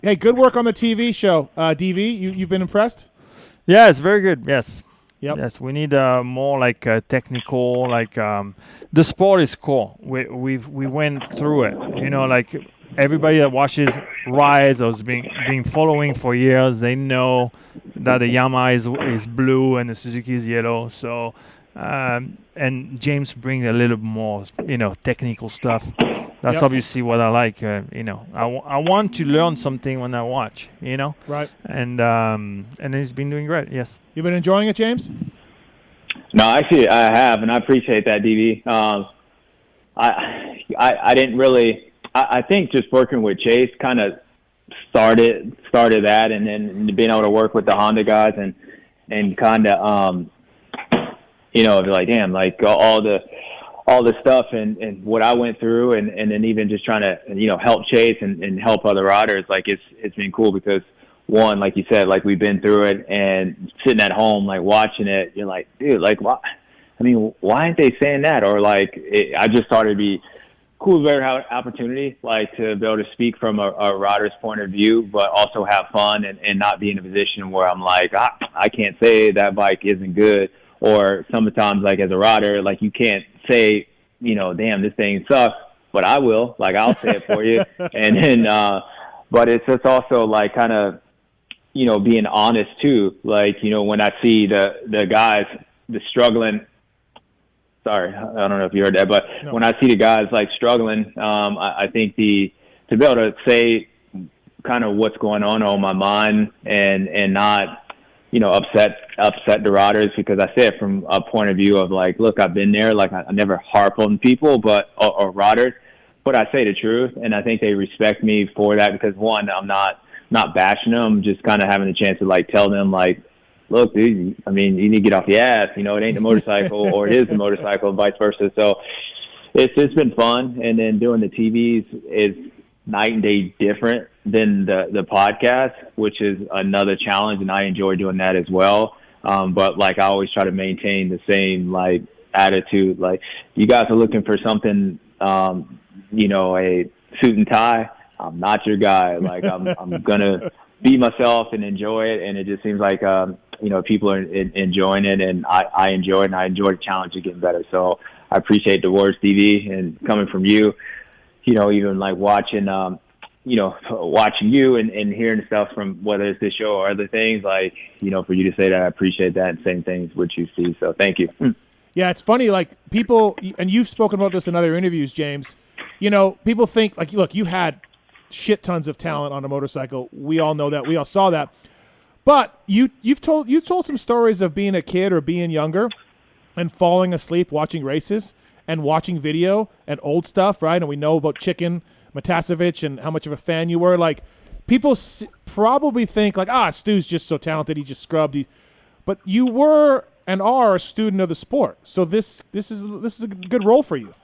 Hey, good work on the TV show, DV. You've been impressed? Yeah, it's very good. Yes. Yep. Yes, we need more like technical. Like the sport is cool. We went through it. Like everybody that watches Rise or has been following for years, they know that the Yamaha is blue and the Suzuki is yellow. So, and James brings a little more, technical stuff. That's Yep. obviously what I like. I want to learn something when I watch. Right. And he's been doing great. Yes. You've been enjoying it, James? No, actually, I have, and I appreciate that, DV. I didn't really. I think just working with Chase kind of started that, and then being able to work with the Honda guys and kind of like damn, like all the stuff and what I went through, and then even just trying to help Chase and help other riders. Like it's been cool because one, like you said, like we've been through it, and sitting at home like watching it, you're like, dude, like why? I mean, why aren't they saying that? Or like I just thought it'd be cool, very opportunity, like to be able to speak from a rider's point of view, but also have fun and not be in a position where I'm like, I can't say that bike isn't good. Or sometimes, like as a rider, like you can't say, damn, this thing sucks, but I will. Like I'll say it for you. And then, but it's just also like kind of, being honest too. Like, when I see the guys, the struggling. Sorry, I don't know if you heard that, but No. When I see the guys like struggling, I think to be able to say kind of what's going on my mind and not, upset the riders, because I say it from a point of view of like, look, I've been there. Like I never harp on people, or riders, but I say the truth, and I think they respect me for that because one, I'm not bashing them, just kind of having the chance to like tell them like, look, dude, I mean, you need to get off the ass. It ain't the motorcycle, or it is the motorcycle, and vice versa. So it's been fun, and then doing the TVs is night and day different than the podcast, which is another challenge, and I enjoy doing that as well. But like I always try to maintain the same like attitude. Like you guys are looking for something, a suit and tie. I'm not your guy. Like I'm gonna be myself and enjoy it, and it just seems like people are enjoying it, and I enjoy it, and I enjoy the challenge of getting better. So I appreciate the words, DV, and coming from you, even like watching watching you and hearing stuff from whether it's this show or other things, like for you to say that, I appreciate that, and same things which you see. So thank you. Yeah, it's funny. Like people, and you've spoken about this in other interviews, James. People think like, look, you had shit tons of talent on a motorcycle. We all know that. We all saw that. But you told some stories of being a kid or being younger and falling asleep watching races and watching video and old stuff, right? And we know about Chicken Matasevich and how much of a fan you were. Like people probably think like, Stu's just so talented, he just scrubbed. But you were and are a student of the sport, so this is a good role for you.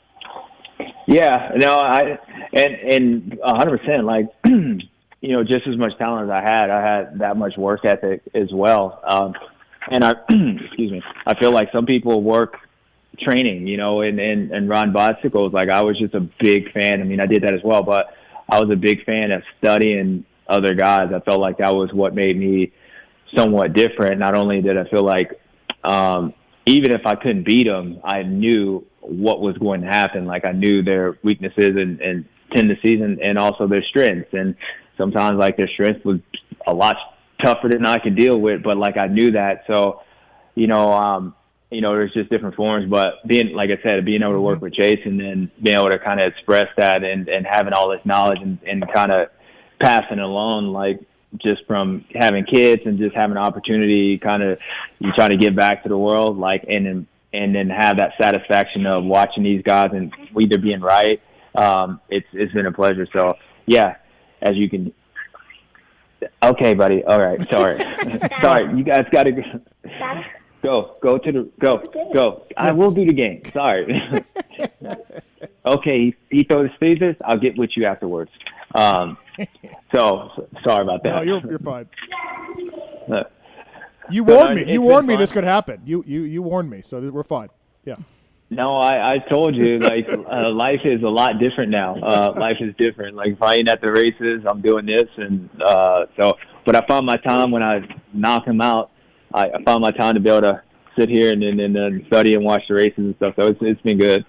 Yeah, no, and 100%. Like, just as much talent as I had that much work ethic as well. And I, excuse me, I feel like some people work training, and ride bicycles. Like I was just a big fan. I mean, I did that as well, but I was a big fan of studying other guys. I felt like that was what made me somewhat different. Not only did I feel like, even if I couldn't beat them, I knew what was going to happen. Like I knew their weaknesses and tendencies and also their strengths. And sometimes like their strengths was a lot tougher than I could deal with, but like I knew that. So, there's just different forms, but being, like I said, being able to work with Chase and then being able to kind of express that and having all this knowledge and kind of passing it along, like just from having kids and just having an opportunity, kind of you try to give back to the world, like, and then have that satisfaction of watching these guys and either being right. It's been a pleasure. So yeah, as you can. Okay, buddy. All right. Sorry. Sorry. You guys got to go. I will do the game. Sorry. Okay. He throws the speakers. I'll get with you afterwards. So sorry about that. No, you're fine. You warned me. You warned me this could happen. You warned me, so we're fine. Yeah. No, I told you, like, life is a lot different now. Life is different. Like, if I ain't at the races, I'm doing this. And but I found my time when I knocked him out. I found my time to be able to sit here and study and watch the races and stuff. So it's been good.